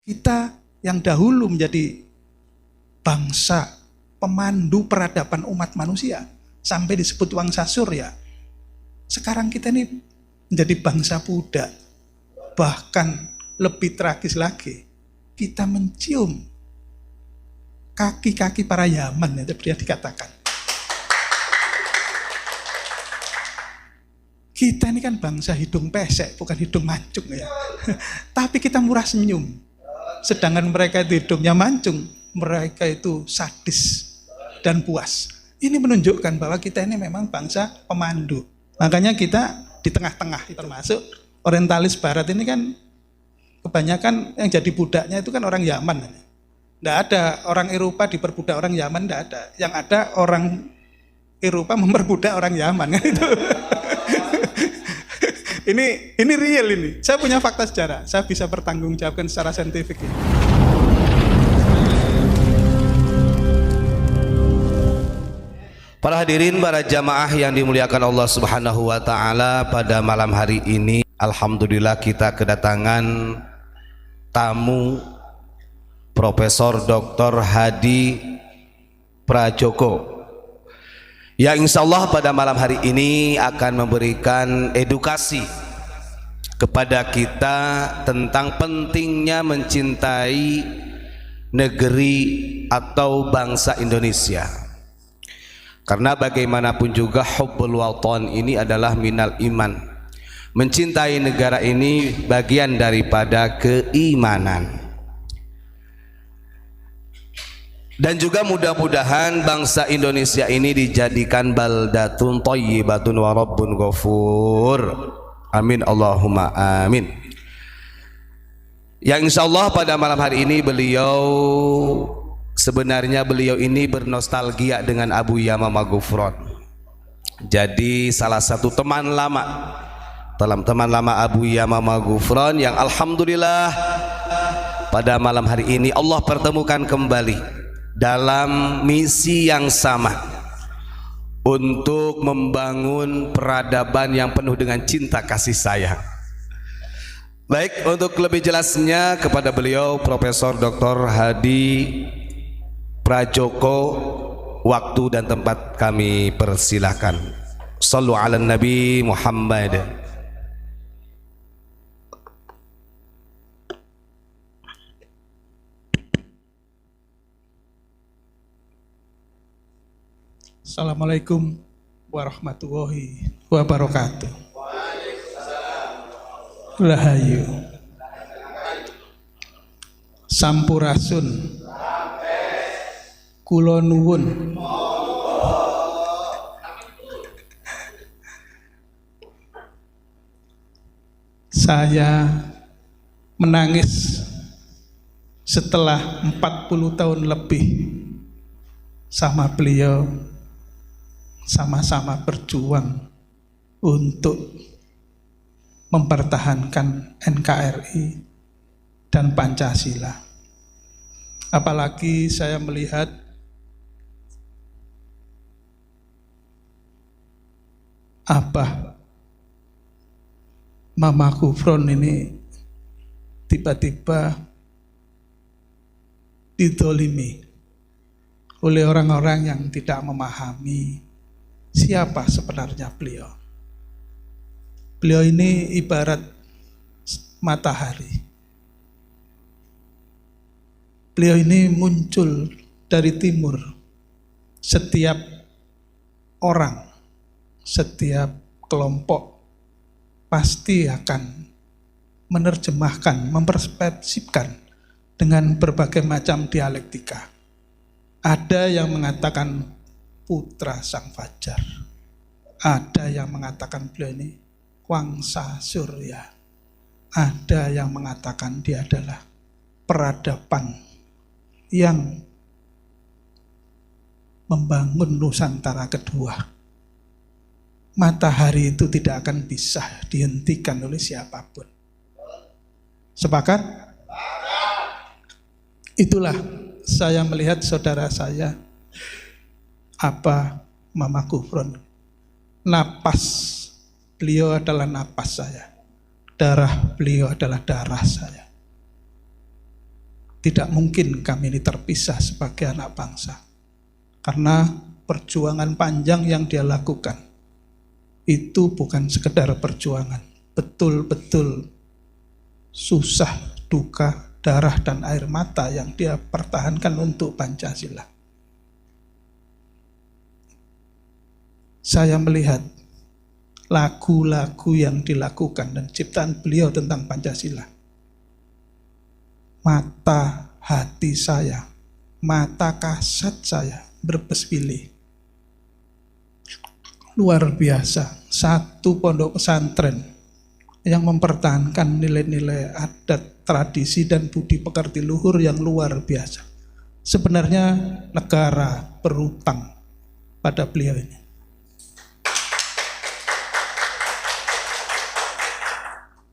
Kita yang dahulu menjadi bangsa pemandu peradaban umat manusia, sampai disebut Wangsa Surya. Sekarang kita ini menjadi bangsa budak. Bahkan lebih tragis lagi, kita mencium kaki-kaki para Yaman, itu dia dikatakan. Kita ini kan bangsa hidung pesek, bukan hidung mancung ya. Tapi kita murah senyum. Sedangkan mereka itu hidungnya mancung, mereka itu sadis dan puas. Ini menunjukkan bahwa kita ini memang bangsa pemandu. Makanya kita di tengah-tengah, termasuk orientalis barat ini kan kebanyakan yang jadi budaknya itu kan orang Yaman. Tidak ada orang Eropa diperbudak orang Yaman, tidak ada. Yang ada orang Eropa memperbudak orang Yaman kan itu. Ini real ini. Saya punya fakta sejarah. Saya bisa bertanggungjawabkan secara saintifik. Para hadirin, para jamaah yang dimuliakan Allah Subhanahu wa taala, pada malam hari ini alhamdulillah kita kedatangan tamu Profesor Dr. Hadi Prajoko yang insya Allah pada malam hari ini akan memberikan edukasi kepada kita tentang pentingnya mencintai negeri atau bangsa Indonesia. Karena bagaimanapun juga hubbul watan ini adalah minal iman. Mencintai negara ini bagian daripada keimanan. Dan juga mudah-mudahan bangsa Indonesia ini dijadikan baldatun thayyibatun wa rabbun ghafur. Amin Allahumma amin. Yang insyaallah pada malam hari ini sebenarnya beliau ini bernostalgia dengan Abu Yama Maghfron. Jadi salah satu teman lama Abu Yama Maghfron yang alhamdulillah pada malam hari ini Allah pertemukan kembali dalam misi yang sama untuk membangun peradaban yang penuh dengan cinta kasih sayang. Baik, untuk lebih jelasnya kepada beliau Profesor Dr. Hadi Prajoko, waktu dan tempat kami persilahkan. Shallu ala Nabi Muhammad. Assalamualaikum warahmatullahi wabarakatuh. Rahayu Sampurasun Kula nuwun saya menangis setelah 40 tahun lebih sama beliau sama-sama berjuang untuk mempertahankan NKRI dan Pancasila. Apalagi saya melihat Abah Mama Ghufron ini tiba-tiba didolimi oleh orang-orang yang tidak memahami siapa sebenarnya beliau. Beliau ini ibarat matahari. Beliau ini muncul dari timur. Setiap orang, setiap kelompok pasti akan menerjemahkan, mempersepsikan dengan berbagai macam dialektika. Ada yang mengatakan putra sang fajar, ada yang mengatakan beliau ini Wangsa Surya, ada yang mengatakan dia adalah peradaban yang membangun Nusantara kedua. Matahari itu tidak akan bisa dihentikan oleh siapapun. Sepakat? Itulah saya melihat saudara saya Mama Ghufron. Napas beliau adalah napas saya. Darah beliau adalah darah saya. tidak mungkin kami ini terpisah sebagai anak bangsa. Karena perjuangan panjang yang dia lakukan itu bukan sekedar perjuangan, betul-betul susah, duka, darah dan air mata yang dia pertahankan untuk Pancasila. Saya melihat lagu-lagu yang dilakukan dan ciptaan beliau tentang Pancasila. Mata hati saya, mata kasat saya berbesmili. Luar biasa, satu pondok pesantren yang mempertahankan nilai-nilai adat, tradisi, dan budi pekerti luhur yang luar biasa. Sebenarnya negara berutang pada beliau ini.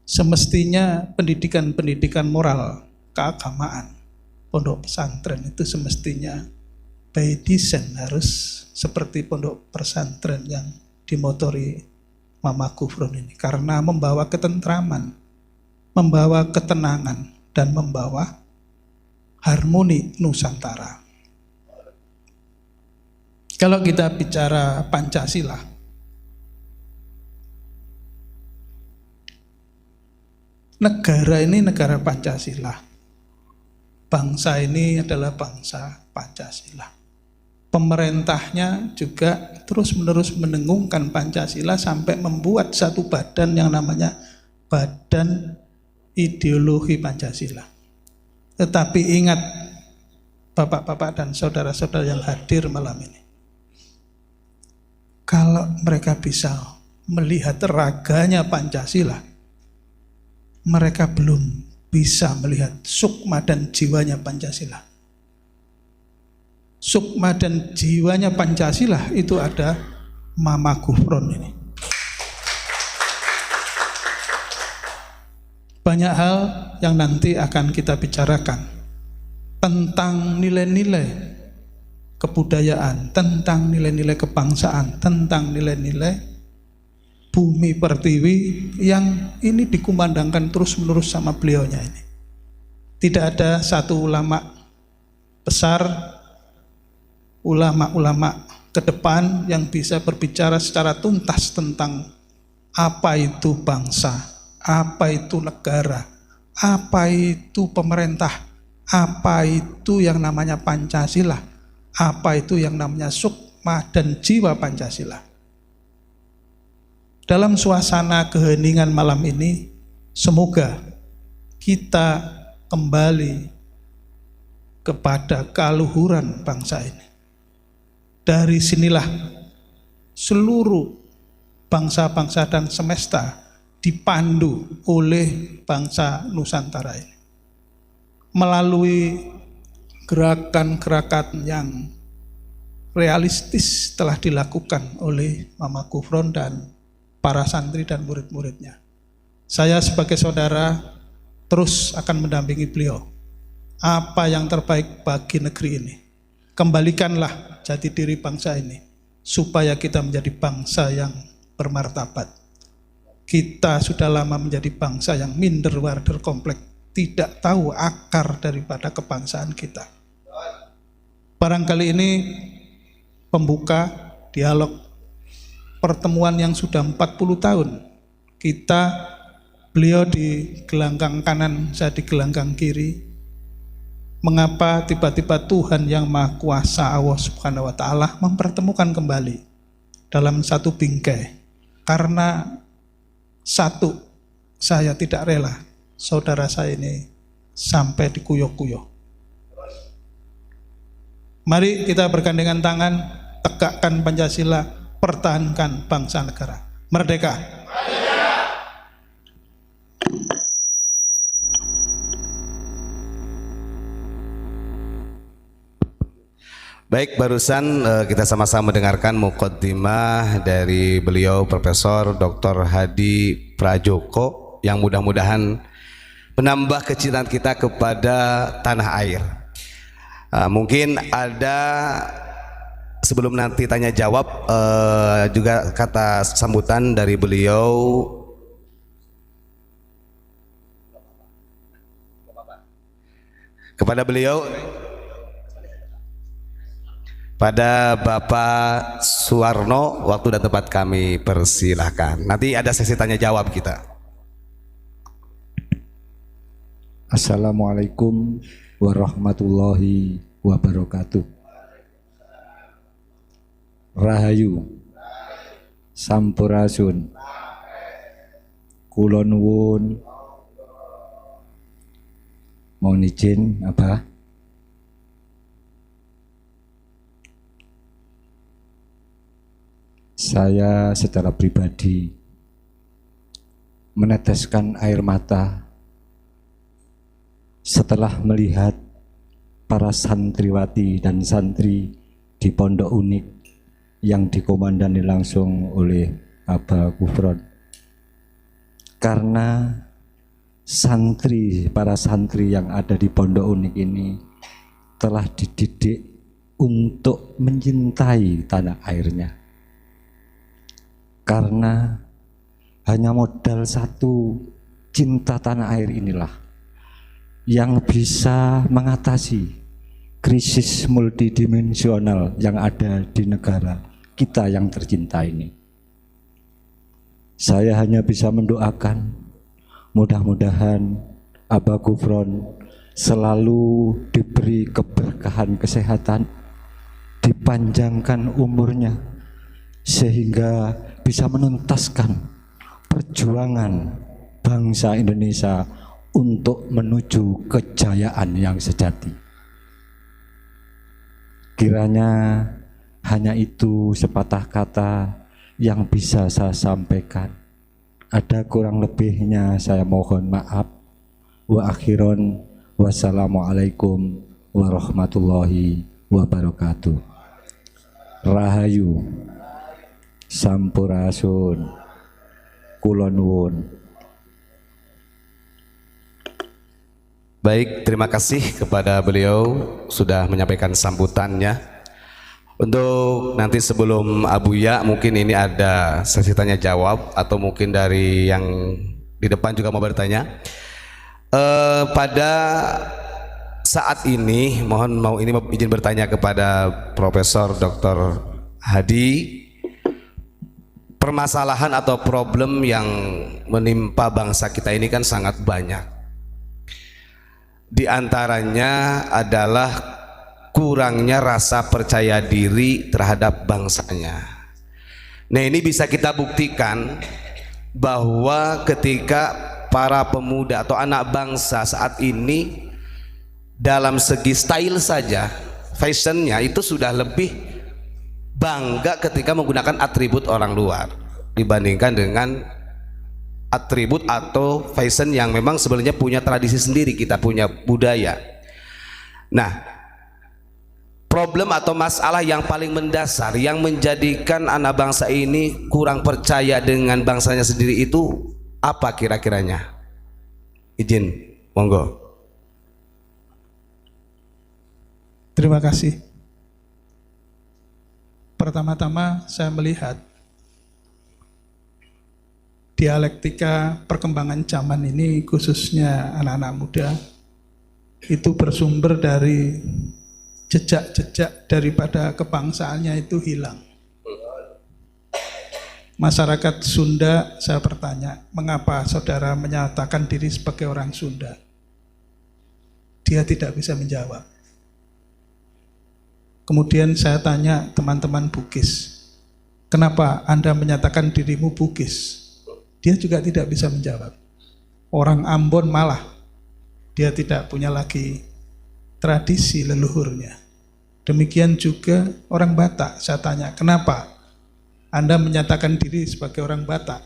Semestinya pendidikan-pendidikan moral, keagamaan, pondok pesantren itu semestinya by design harus seperti pondok pesantren yang dimotori Mama Gufron ini, karena membawa ketentraman, membawa ketenangan, dan membawa harmoni Nusantara. Kalau kita bicara Pancasila, negara ini negara Pancasila, bangsa ini adalah bangsa Pancasila. Pemerintahnya juga terus-menerus mendengungkan Pancasila sampai membuat satu badan yang namanya Badan Ideologi Pancasila. Tetapi ingat bapak-bapak dan saudara-saudara yang hadir malam ini, kalau mereka bisa melihat raganya Pancasila, mereka belum bisa melihat sukma dan jiwanya Pancasila. Sukma dan jiwanya Pancasila itu ada Mama Gufron ini. Banyak hal yang nanti akan kita bicarakan tentang nilai-nilai kebudayaan, tentang nilai-nilai kebangsaan, tentang nilai-nilai bumi pertiwi yang ini dikumandangkan terus-menerus sama beliaunya ini. Tidak ada satu ulama besar, ulama-ulama ke depan yang bisa berbicara secara tuntas tentang apa itu bangsa, apa itu negara, apa itu pemerintah, apa itu yang namanya Pancasila, apa itu yang namanya sukma dan jiwa Pancasila. Dalam suasana keheningan malam ini, semoga kita kembali kepada keluhuran bangsa ini. Dari sinilah seluruh bangsa-bangsa dan semesta dipandu oleh bangsa Nusantara ini. Melalui gerakan-gerakan yang realistis telah dilakukan oleh Mama Gufron dan para santri dan murid-muridnya. Saya sebagai saudara terus akan mendampingi beliau. Apa yang terbaik bagi negeri ini. Kembalikanlah jati diri bangsa ini, supaya kita menjadi bangsa yang bermartabat. Kita sudah lama menjadi bangsa yang minder, warder, kompleks, tidak tahu akar daripada kebangsaan kita. Barangkali ini pembuka dialog pertemuan yang sudah 40 tahun. Beliau di gelanggang kanan, saya di gelanggang kiri. Mengapa tiba-tiba Tuhan yang Maha Kuasa Allah Subhanahu wa Ta'ala mempertemukan kembali dalam satu bingkai? Karena satu, saya tidak rela saudara saya ini sampai dikuyok-kuyok. Mari kita bergandengan tangan, tegakkan Pancasila, pertahankan bangsa negara. Merdeka! Baik, barusan kita sama-sama mendengarkan muqaddimah dari beliau Profesor Dr. Hadi Prajoko yang mudah-mudahan menambah kecintaan kita kepada tanah air. Mungkin ada sebelum nanti tanya jawab juga kata sambutan dari beliau. Kepada beliau, pada Bapak Suwarno, waktu dan tempat kami persilahkan. Nanti ada sesi tanya jawab kita. Assalamualaikum warahmatullahi wabarakatuh. Rahayu, sampurasun, kula nuwun, mohon izin Abah. Saya secara pribadi meneteskan air mata setelah melihat para santriwati dan santri di Pondok Unik yang dikomandani langsung oleh Abah Gufron. Karena para santri yang ada di Pondok Unik ini telah dididik untuk mencintai tanah airnya. Karena hanya modal satu, cinta tanah air inilah yang bisa mengatasi krisis multidimensional yang ada di negara kita yang tercinta ini. Saya hanya bisa mendoakan mudah-mudahan Abah Gufron selalu diberi keberkahan kesehatan, dipanjangkan umurnya, sehingga bisa menuntaskan perjuangan bangsa Indonesia untuk menuju kejayaan yang sejati. Kiranya hanya itu sepatah kata yang bisa saya sampaikan. Ada kurang lebihnya saya mohon maaf. Wa akhiron wassalamualaikum warahmatullahi wabarakatuh. Rahayu, sampurasun, kula nuwun. Baik, terima kasih kepada beliau sudah menyampaikan sambutannya. Untuk nanti sebelum Abuya, mungkin ini ada sesi tanya jawab atau mungkin dari yang di depan juga mau bertanya. Pada saat ini mau izin bertanya kepada Profesor Dr. Hadi, permasalahan atau problem yang menimpa bangsa kita ini kan sangat banyak. Di antaranya adalah kurangnya rasa percaya diri terhadap bangsanya. Nah, ini bisa kita buktikan bahwa ketika para pemuda atau anak bangsa saat ini dalam segi style saja, fashionnya itu sudah lebih bangga ketika menggunakan atribut orang luar dibandingkan dengan atribut atau fashion yang memang sebenarnya punya tradisi sendiri, kita punya budaya. Nah, problem atau masalah yang paling mendasar yang menjadikan anak bangsa ini kurang percaya dengan bangsanya sendiri itu apa kira-kiranya? Izin, monggo. Terima kasih. Pertama-tama saya melihat dialektika perkembangan zaman ini, khususnya anak-anak muda, itu bersumber dari jejak-jejak daripada kebangsaannya itu hilang. Masyarakat Sunda, saya bertanya, mengapa saudara menyatakan diri sebagai orang Sunda? Dia tidak bisa menjawab. Kemudian saya tanya teman-teman Bugis, kenapa Anda menyatakan dirimu Bugis? Dia juga tidak bisa menjawab. Orang Ambon malah, dia tidak punya lagi tradisi leluhurnya. Demikian juga orang Batak, saya tanya, kenapa Anda menyatakan diri sebagai orang Batak?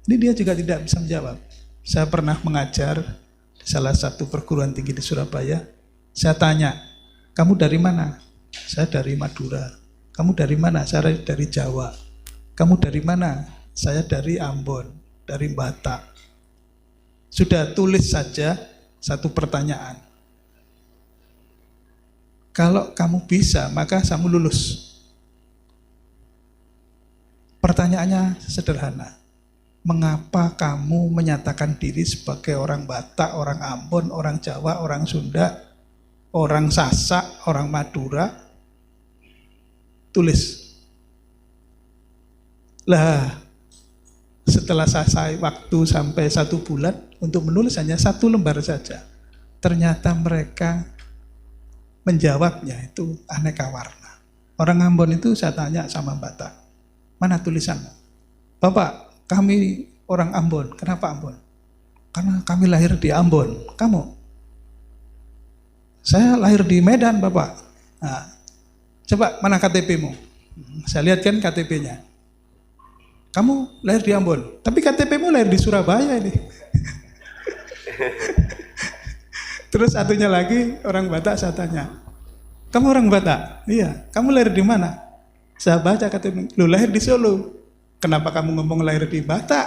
Ini dia juga tidak bisa menjawab. Saya pernah mengajar di salah satu perguruan tinggi di Surabaya. Saya tanya, kamu dari mana? Saya dari Madura. Kamu dari mana? Saya dari Jawa. Kamu dari mana? Saya dari Ambon, dari Batak. Sudah tulis saja satu pertanyaan. Kalau kamu bisa, maka kamu lulus. Pertanyaannya sederhana. mengapa kamu menyatakan diri sebagai orang Batak, orang Ambon, orang Jawa, orang Sunda, orang Sasak, orang Madura? Tulis. Lah, setelah saya waktu sampai 1 bulan untuk menulis hanya 1 lembar saja. Ternyata mereka menjawabnya itu aneka warna. Orang Ambon itu saya tanya sama Batak, mana tulisannya? Bapak, kami orang Ambon. Kenapa Ambon? Karena kami lahir di Ambon. Kamu? Saya lahir di Medan, Bapak. Nah, coba mana KTP-mu? Saya lihat kan KTP-nya. Kamu lahir di Ambon, tapi KTP-mu lahir di Surabaya ini. Terus satunya lagi orang Batak, saya tanya, kamu orang Batak? Iya. Kamu lahir di mana? Saya baca KTP, lu lahir di Solo. Kenapa kamu ngomong lahir di Batak?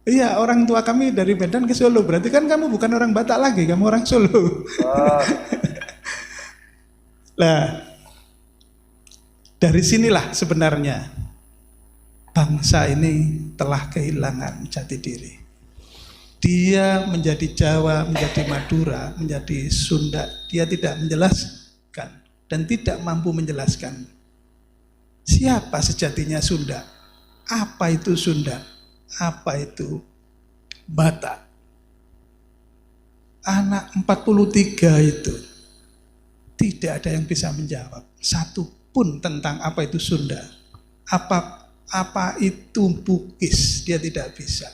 Iya, orang tua kami dari Medan ke Solo. Berarti kan kamu bukan orang Batak lagi, kamu orang Solo. Nah, dari sinilah sebenarnya bangsa ini telah kehilangan jati diri. Dia menjadi Jawa, menjadi Madura, menjadi Sunda. Dia tidak menjelaskan dan tidak mampu menjelaskan siapa sejatinya Sunda, apa itu Sunda, apa itu Batak. Anak 43 itu tidak ada yang bisa menjawab satu pun tentang apa itu Sunda, apa itu Bugis, dia tidak bisa.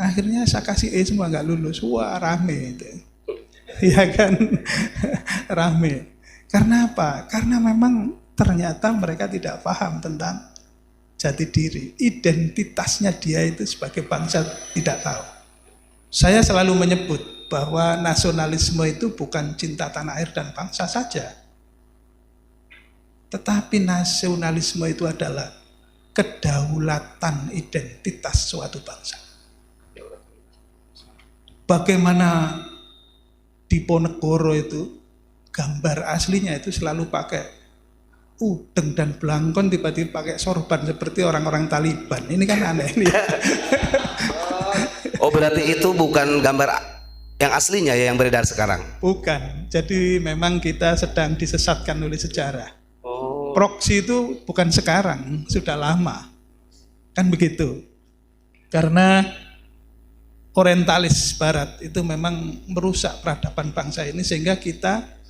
Akhirnya saya kasih semua nggak lulus, wah rame itu, ya kan, rame. Karena apa? Karena memang ternyata mereka tidak paham tentang jati diri, identitasnya dia itu sebagai bangsa tidak tahu. Saya selalu menyebut bahwa nasionalisme itu bukan cinta tanah air dan bangsa saja. Tetapi nasionalisme itu adalah kedaulatan identitas suatu bangsa. Bagaimana Diponegoro itu gambar aslinya itu selalu pakai udeng dan belangkon, tiba-tiba pakai sorban seperti orang-orang Taliban. Ini kan aneh. Oh, berarti itu bukan gambar yang aslinya ya yang beredar sekarang? Bukan. Jadi memang kita sedang disesatkan oleh sejarah. Oh. Proksi itu bukan sekarang, sudah lama. Kan begitu. Karena orientalis barat itu memang merusak peradaban bangsa ini sehingga kita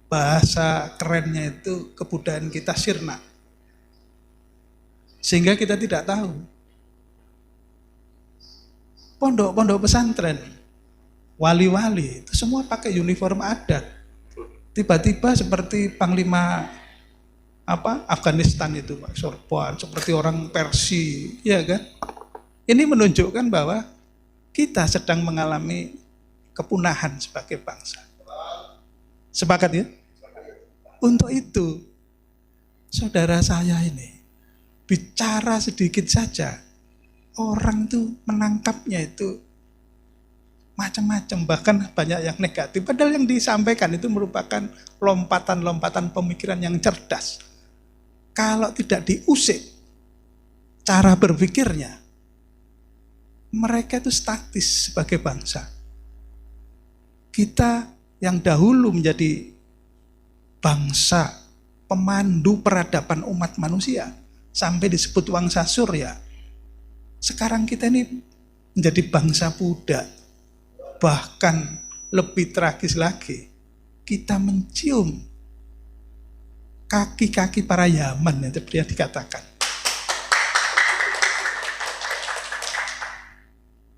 bahasa kerennya itu kebudayaan kita sirna. Sehingga kita tidak tahu. Pondok-pondok pesantren, wali-wali itu semua pakai uniform adat. Tiba-tiba seperti panglima Afghanistan itu Pak Sorban, seperti orang Persia, ya kan? Ini menunjukkan bahwa kita sedang mengalami kepunahan sebagai bangsa. Sepakat ya? Untuk itu, saudara saya ini bicara sedikit saja, orang tuh menangkapnya itu macam-macam, bahkan banyak yang negatif. Padahal yang disampaikan itu merupakan lompatan-lompatan pemikiran yang cerdas. Kalau tidak diusik cara berpikirnya, mereka itu statis sebagai bangsa. Kita yang dahulu menjadi bangsa pemandu peradaban umat manusia sampai disebut Wangsa Surya. Sekarang kita ini menjadi bangsa budak. Bahkan lebih tragis lagi, kita mencium kaki-kaki para Yaman, itu seperti yang dikatakan.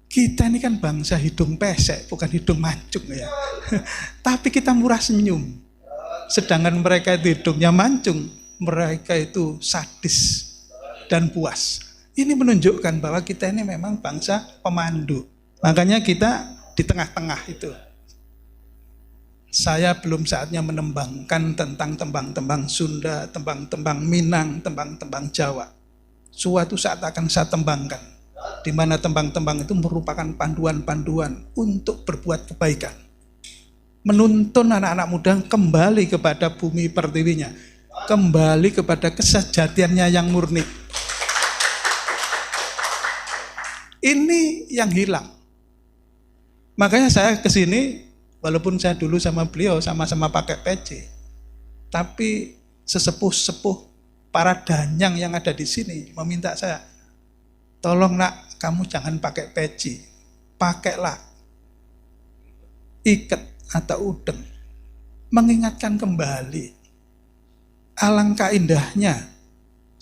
Kita ini kan bangsa hidung pesek, bukan hidung mancung ya. Tapi kita murah senyum. Sedangkan mereka itu hidungnya mancung, mereka itu sadis dan puas. Ini menunjukkan bahwa kita ini memang bangsa pemandu. Makanya kita di tengah-tengah itu. Saya belum saatnya menembangkan tentang tembang-tembang Sunda, tembang-tembang Minang, tembang-tembang Jawa. Suatu saat akan saya tembangkan, di mana tembang-tembang itu merupakan panduan-panduan untuk berbuat kebaikan. Menuntun anak-anak muda kembali kepada bumi pertiwinya. kembali kepada kesejatiannya yang murni. Ini yang hilang. Makanya saya kesini, walaupun saya dulu sama beliau sama-sama pakai peci, tapi sesepuh-sepuh para danyang yang ada di sini meminta saya, tolong nak, kamu jangan pakai peci, pakailah iket atau udeng, mengingatkan kembali. Alangkah indahnya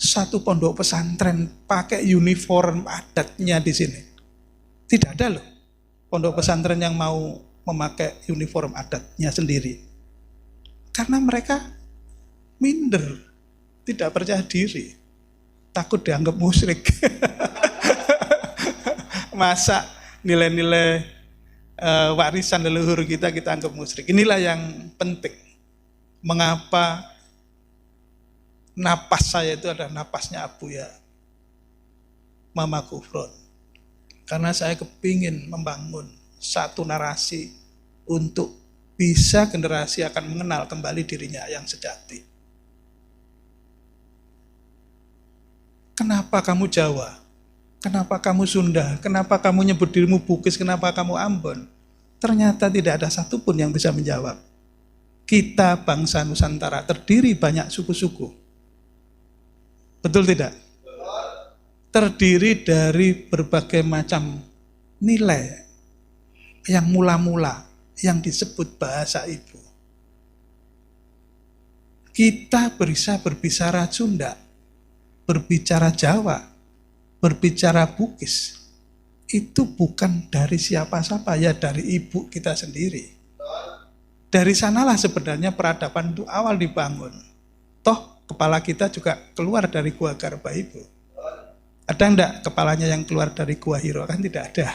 satu pondok pesantren pakai uniform adatnya di sini. Tidak ada loh pondok pesantren yang mau memakai uniform adatnya sendiri. Karena mereka minder, tidak percaya diri, takut dianggap musyrik. Masa nilai-nilai warisan leluhur kita anggap musyrik. Inilah yang penting. Mengapa napas saya itu adalah napasnya Abuya Mama Gufron. Karena saya kepingin membangun satu narasi untuk bisa generasi akan mengenal kembali dirinya yang sejati. Kenapa kamu Jawa? Kenapa kamu Sunda? Kenapa kamu nyebut dirimu Bugis? Kenapa kamu Ambon? Ternyata tidak ada satupun yang bisa menjawab. Kita bangsa Nusantara terdiri banyak suku-suku. Betul tidak? Terdiri dari berbagai macam nilai yang mula-mula yang disebut bahasa ibu. Kita bisa berbicara Sunda, berbicara Jawa, berbicara Bugis. Itu bukan dari siapa-siapa, ya dari ibu kita sendiri. Dari sanalah sebenarnya peradaban itu awal dibangun. Toh kepala kita juga keluar dari gua Garba Ibu. Ada enggak kepalanya yang keluar dari gua Hiro? Kan tidak ada.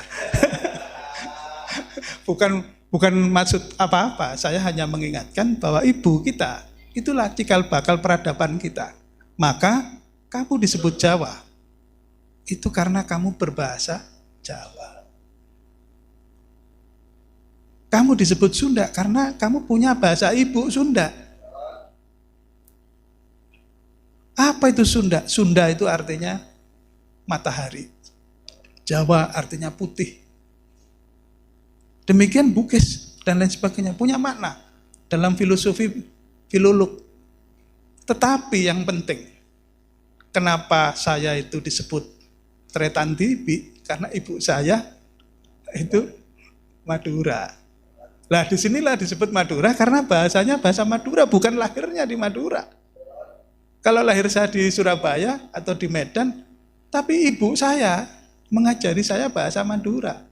Bukan maksud apa-apa. Saya hanya mengingatkan bahwa ibu kita itulah cikal bakal peradaban kita. Maka kamu disebut Jawa. Itu karena kamu berbahasa Jawa. Kamu disebut Sunda karena kamu punya bahasa ibu Sunda. Apa itu Sunda? Sunda itu artinya matahari. Jawa artinya putih. Demikian Bugis dan lain sebagainya. Punya makna dalam filosofi filolog. Tetapi yang penting, kenapa saya itu disebut Tretan Tibi? Karena ibu saya itu Madura. Lah disinilah disebut Madura karena bahasanya bahasa Madura, bukan lahirnya di Madura. Kalau lahir saya di Surabaya atau di Medan, tapi ibu saya mengajari saya bahasa Madura.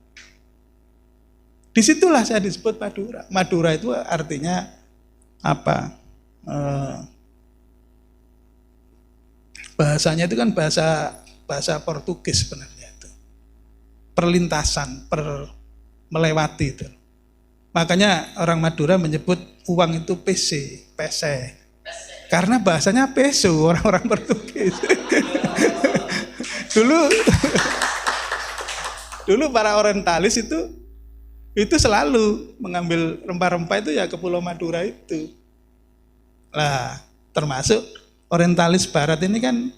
Disitulah saya disebut Madura. Madura itu artinya apa? Bahasanya itu kan bahasa Portugis sebenarnya itu. Perlintasan, melewati itu. Makanya orang Madura menyebut uang itu pese. Karena bahasanya peso, orang-orang Portugis. Dulu para orientalis itu selalu mengambil rempah-rempah itu ya ke Pulau Madura itu. Lah, termasuk orientalis barat ini kan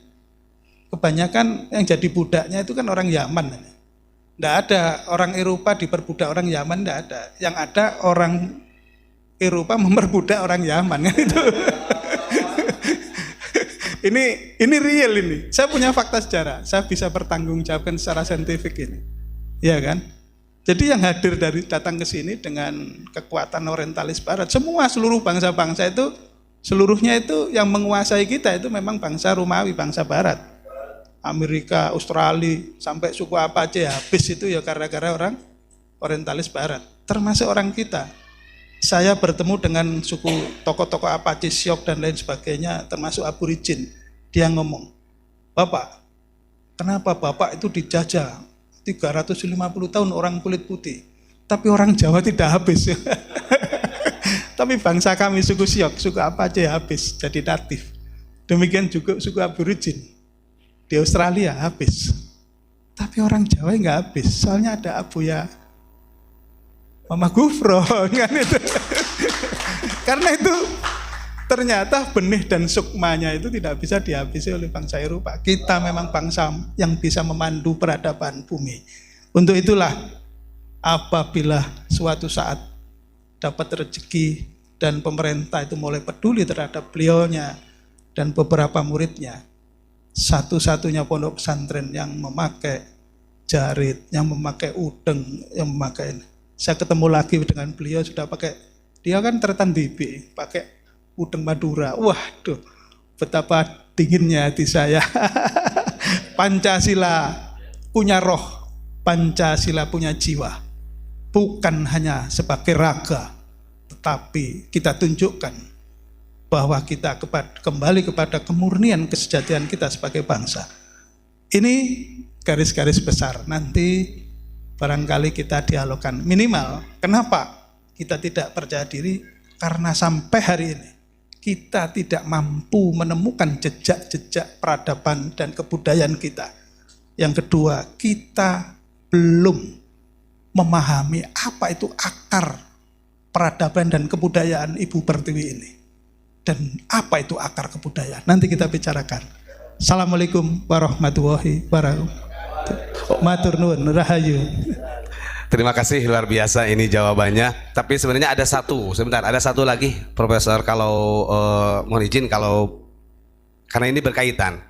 kebanyakan yang jadi budaknya itu kan orang Yaman. Nggak ada orang Eropa diperbudak orang Yaman, nggak ada. Yang ada orang Eropa memperbudak orang Yaman kan itu. Ini real ini. Saya punya fakta sejarah. Saya bisa bertanggungjawabkan secara saintifik ini. Iya kan? Jadi yang hadir datang ke sini dengan kekuatan orientalis barat, seluruh bangsa-bangsa itu seluruhnya itu yang menguasai kita itu memang bangsa Romawi, bangsa barat. Amerika, Australia, sampai suku Apache habis itu ya gara-gara orang orientalis barat. Termasuk orang kita. Saya bertemu dengan suku tokoh-tokoh Apache, Siok dan lain sebagainya, termasuk Aborigin. Dia ngomong, Bapak, kenapa Bapak itu dijajah 350 tahun orang kulit putih, tapi orang Jawa tidak habis. Tapi bangsa kami suku Siok, suku Apache habis jadi natif. Demikian juga suku Aborigin di Australia habis. Tapi orang Jawa nggak habis, soalnya ada Abuya Mama Gufron kan itu. Karena itu ternyata benih dan sukmanya itu tidak bisa dihabisi oleh bangsa Eropa. Kita memang bangsa yang bisa memandu peradaban bumi. Untuk itulah apabila suatu saat dapat rezeki dan pemerintah itu mulai peduli terhadap beliaunya dan beberapa muridnya, satu-satunya pondok pesantren yang memakai jarit, yang memakai udeng, yang memakai ini. Saya ketemu lagi dengan beliau sudah pakai, dia kan tretan DB, pakai udeng Madura. Waduh, betapa dinginnya hati saya. Pancasila punya roh, Pancasila punya jiwa. Bukan hanya sebagai raga, tetapi kita tunjukkan bahwa kita kembali kepada kemurnian kesejatian kita sebagai bangsa. Ini garis-garis besar, nanti barangkali kita dialogkan. Minimal, kenapa kita tidak percaya diri? Karena sampai hari ini kita tidak mampu menemukan jejak-jejak peradaban dan kebudayaan kita. Yang kedua, kita belum memahami apa itu akar peradaban dan kebudayaan Ibu Pertiwi ini. Dan apa itu akar kebudayaan? Nanti kita bicarakan. Assalamualaikum warahmatullahi wabarakatuh. Matur nuwun, rahayu. Terima kasih, luar biasa ini jawabannya. Tapi sebenarnya ada satu lagi, Profesor, kalau mohon izin, karena ini berkaitan.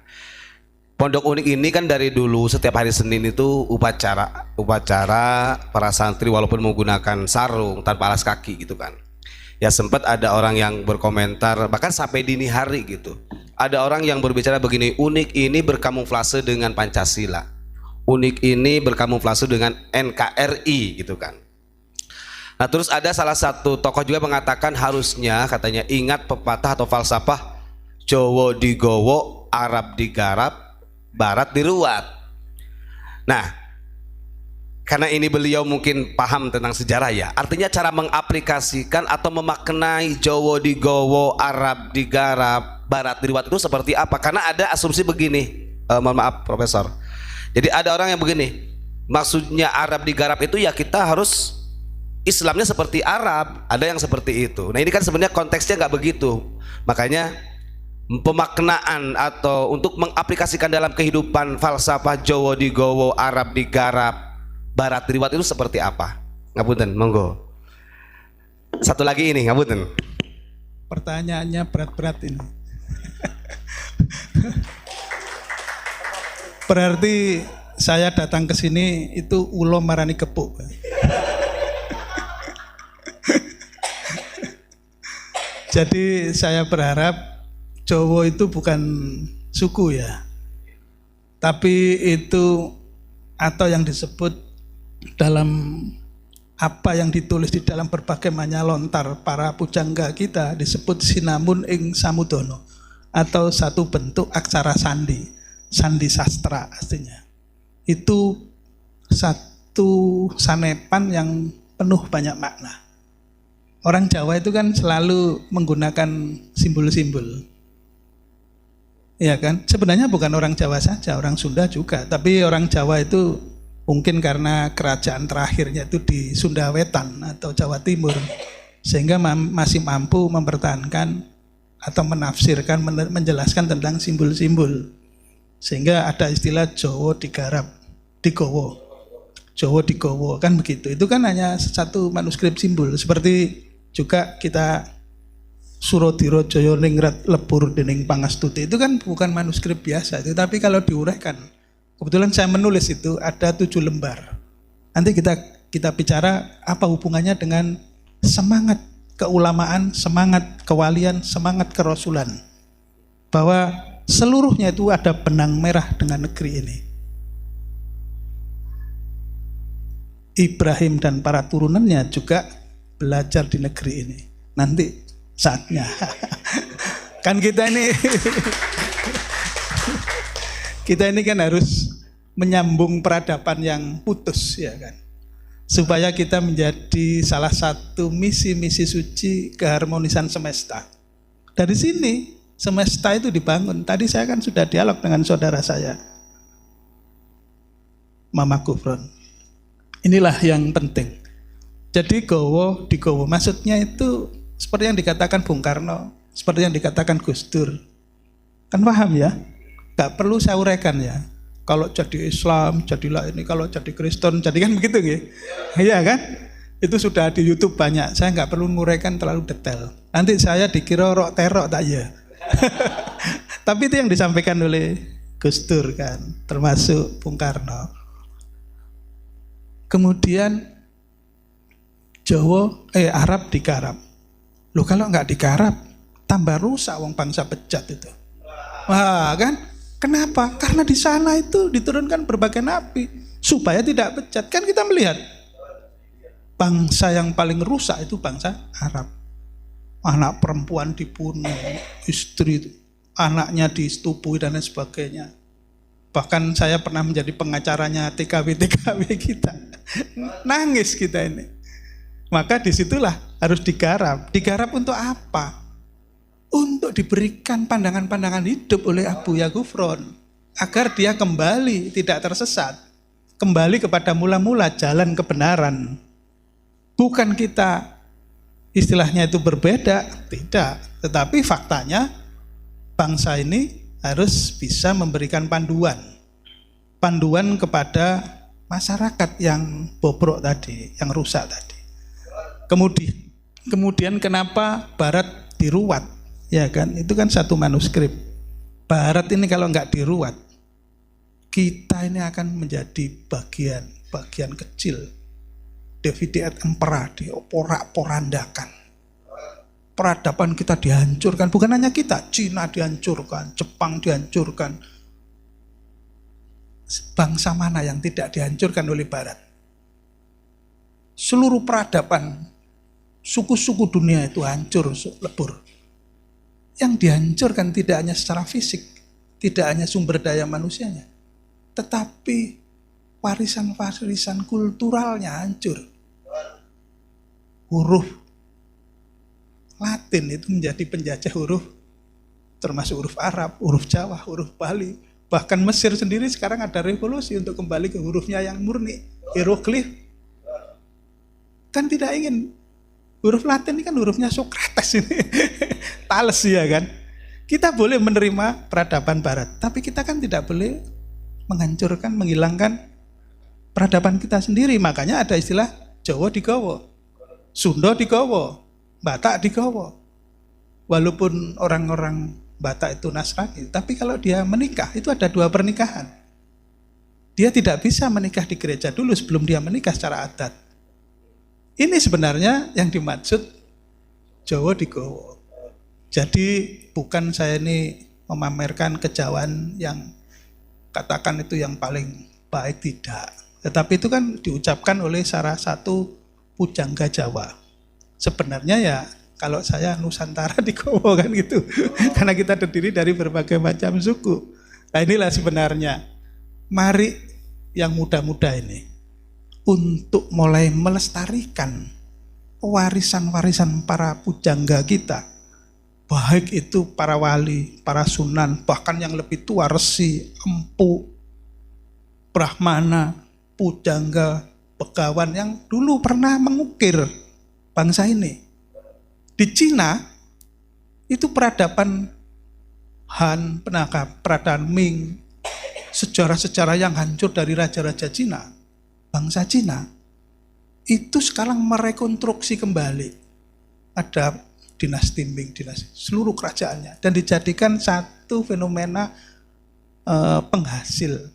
Pondok Unik ini kan dari dulu setiap hari Senin itu upacara para santri walaupun menggunakan sarung tanpa alas kaki gitu kan. Ya sempat ada orang yang berkomentar bahkan sampai dini hari gitu. Ada orang yang berbicara begini, Unik ini berkamuflase dengan Pancasila. Unik ini berkamuflase dengan NKRI gitu kan. Nah terus ada salah satu tokoh juga mengatakan harusnya katanya ingat pepatah atau falsafah Jawa digowo, Arab digarap, Barat diruat. Nah karena ini beliau mungkin paham tentang sejarah ya, artinya cara mengaplikasikan atau memaknai Jawa digowo, Arab digarap, Barat diruat itu seperti apa? Karena ada asumsi begini, mohon maaf Profesor. Jadi ada orang yang begini, maksudnya Arab digarap itu ya kita harus Islamnya seperti Arab, ada yang seperti itu. Nah ini kan sebenarnya konteksnya nggak begitu. Makanya pemaknaan atau untuk mengaplikasikan dalam kehidupan falsafah Jawa digowo, Arab digarap, Barat diriwat itu seperti apa? Ngapunten, monggo. Satu lagi ini, ngapunten. Pertanyaannya berat-berat ini. Berarti saya datang ke sini itu ulo marani kepuk. Jadi saya berharap Jawa itu bukan suku ya, tapi itu atau yang disebut dalam apa yang ditulis di dalam berbagai lontar para pujangga kita disebut sinamun ing samudono, atau satu bentuk aksara sandi. Sandi sastra artinya. Itu satu sanepan yang penuh banyak makna. Orang Jawa itu kan selalu menggunakan simbol-simbol. Ya kan? Sebenarnya bukan orang Jawa saja, orang Sunda juga. Tapi orang Jawa itu mungkin karena kerajaan terakhirnya itu di Sunda Wetan atau Jawa Timur, sehingga masih mampu mempertahankan atau menafsirkan, menjelaskan tentang simbol-simbol. Sehingga ada istilah Jawa digarap, digowo, Jawa digowo, kan begitu. Itu kan hanya satu manuskrip simbol. Seperti juga kita Surodiro Joyo Ningrat Lebur Dening Pangastuti, itu kan bukan manuskrip biasa itu, tapi kalau diuraikan, kebetulan saya menulis itu ada 7 lembar. Nanti kita bicara apa hubungannya dengan semangat keulamaan, semangat kewalian, semangat kerasulan, bahwa seluruhnya itu ada benang merah dengan negeri ini. Ibrahim dan para turunannya juga belajar di negeri ini. Nanti saatnya. Kan kita ini kan harus menyambung peradaban yang putus ya kan. Supaya kita menjadi salah satu misi-misi suci keharmonisan semesta. Dari sini semesta itu dibangun. Tadi saya kan sudah dialog dengan saudara saya, Mama Gufron. Inilah yang penting. Jadi gowo digowo, maksudnya itu seperti yang dikatakan Bung Karno, Seperti yang dikatakan Gus Dur. Kan paham ya? Gak perlu saya uraikan ya. Kalau jadi Islam, jadilah ini. Kalau jadi Kristen, jadi kan begitu ya? Iya kan? Itu sudah di YouTube banyak. Saya nggak perlu nguraikan terlalu detail. Nanti saya dikira rok terok tak ya. Tapi itu yang disampaikan oleh Gus Dur kan, termasuk Bung Karno. Kemudian Arab digarap. Loh kalau nggak digarap, tambah rusak wong bangsa bejat itu. Wah kan? Kenapa? Karena di sana itu diturunkan berbagai nabi supaya tidak bejat. Kan kita melihat bangsa yang paling rusak itu bangsa Arab. Anak perempuan dibunuh, istri anaknya disetubui dan lain sebagainya. Bahkan saya pernah menjadi pengacaranya TKW kita. Nangis kita ini. Maka disitulah harus digarap. Digarap untuk apa? Untuk diberikan pandangan-pandangan hidup oleh Abuya Ghufron agar dia kembali tidak tersesat, kembali kepada mula-mula jalan kebenaran. Bukan kita istilahnya itu berbeda, tidak, tetapi faktanya bangsa ini harus bisa memberikan panduan kepada masyarakat yang bobrok tadi, yang rusak tadi. Kemudian kenapa Barat diruat? Ya kan, itu kan satu manuskrip. Barat ini kalau nggak diruat, kita ini akan menjadi bagian kecil. Divide et impera, dioporak-porandakan. Peradaban kita dihancurkan, bukan hanya kita, Cina dihancurkan, Jepang dihancurkan. Bangsa mana yang tidak dihancurkan oleh Barat? Seluruh peradaban, suku-suku dunia itu hancur, lebur. Yang dihancurkan tidak hanya secara fisik, tidak hanya sumber daya manusianya, tetapi warisan-warisan kulturalnya hancur. Huruf Latin itu menjadi penjajah huruf, termasuk huruf Arab, huruf Jawa, huruf Bali. Bahkan Mesir sendiri sekarang ada revolusi untuk kembali ke hurufnya yang murni, hieroglif. Kan tidak ingin. Huruf Latin ini kan hurufnya Sokrates ini. Thales ya kan. Kita boleh menerima peradaban Barat, tapi kita kan tidak boleh menghancurkan, menghilangkan peradaban kita sendiri. Makanya ada istilah Jawa digawa, Sunda digawa, Batak digawa. Walaupun orang-orang Batak itu Nasrani, tapi kalau dia menikah itu ada 2 pernikahan. Dia tidak bisa menikah di gereja dulu sebelum dia menikah secara adat. Ini sebenarnya yang dimaksud Jawa digawa. Jadi bukan saya ini memamerkan kejawaan yang katakan itu yang paling baik, tidak. Tetapi itu kan diucapkan oleh salah satu pujangga Jawa. Sebenarnya ya kalau saya Nusantara digawa kan gitu. Karena kita terdiri dari berbagai macam suku. Nah inilah sebenarnya. Mari yang muda-muda ini untuk mulai melestarikan warisan-warisan para pujangga kita, baik itu para wali, para sunan, bahkan yang lebih tua, Resi, Empu, Brahmana, pujangga, begawan yang dulu pernah mengukir bangsa ini. Di Cina itu peradaban Han, peradaban Ming, sejarah-sejarah yang hancur dari raja-raja Cina, bangsa Cina itu sekarang merekonstruksi kembali. Ada dinasti Ming, seluruh kerajaannya, dan dijadikan satu fenomena penghasil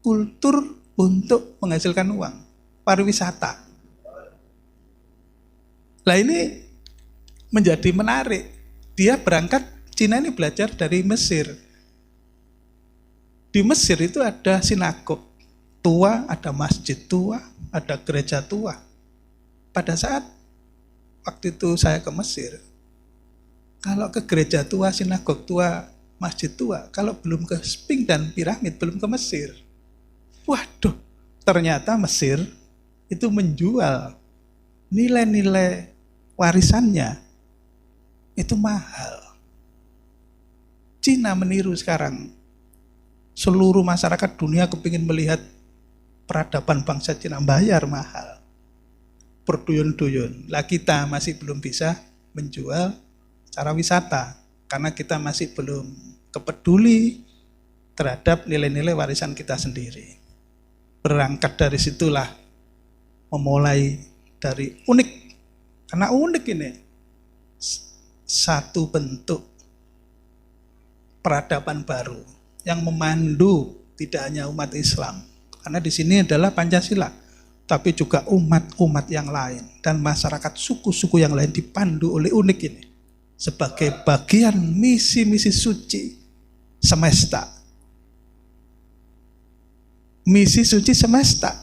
kultur untuk menghasilkan uang, pariwisata. Nah ini menjadi menarik. Dia berangkat, Cina ini belajar dari Mesir. Di Mesir itu ada sinagog tua, ada masjid tua, ada gereja tua. Pada saat waktu itu saya ke Mesir, kalau ke gereja tua, sinagog tua, masjid tua, kalau belum ke Sphinx dan piramid, belum ke Mesir. Waduh, ternyata Mesir itu menjual nilai-nilai warisannya itu mahal. Cina meniru sekarang. Seluruh masyarakat dunia kepingin melihat peradaban bangsa Cina, bayar mahal. Berduyun-duyun. Lah kita masih belum bisa menjual cara wisata, karena kita masih belum kepeduli terhadap nilai-nilai warisan kita sendiri. Berangkat dari situlah memulai dari unik, karena unik ini satu bentuk peradaban baru yang memandu tidak hanya umat Islam, karena di sini adalah Pancasila, tapi juga umat-umat yang lain dan masyarakat suku-suku yang lain dipandu oleh unik ini sebagai bagian misi-misi suci semesta. Misi suci semesta,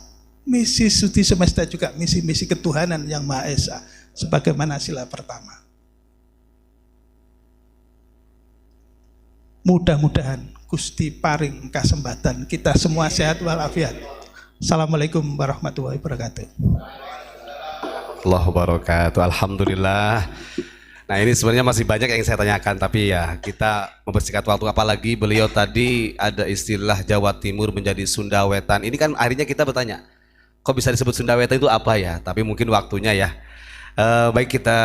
misi suci semesta juga misi-misi ketuhanan yang Maha Esa, sebagaimana sila pertama. Mudah-mudahan Gusti paring kasempatan kita semua sehat walafiat. Assalamualaikum warahmatullahi wabarakatuh. Allahu wabarakatuh. Alhamdulillah. Nah, ini sebenarnya masih banyak yang saya tanyakan, tapi ya kita membersihkan waktu, apalagi beliau tadi ada istilah Jawa Timur menjadi Sunda Wetan. Ini kan akhirnya kita bertanya, kok bisa disebut Sunda Wetan itu apa ya? Tapi mungkin waktunya ya. Baik, kita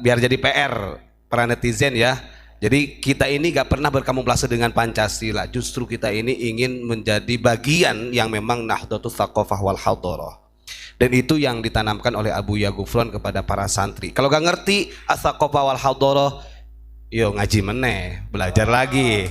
biar jadi PR para netizen ya. Jadi kita ini gak pernah berkamuflase dengan Pancasila, justru kita ini ingin menjadi bagian yang memang Nahdlatul Tsaqafah wal Hadharah. Dan itu yang ditanamkan oleh Abuya Ghufron kepada para santri. Kalau gak ngerti Tsaqafah wal Hadharah, yo ngaji meneh, belajar lagi.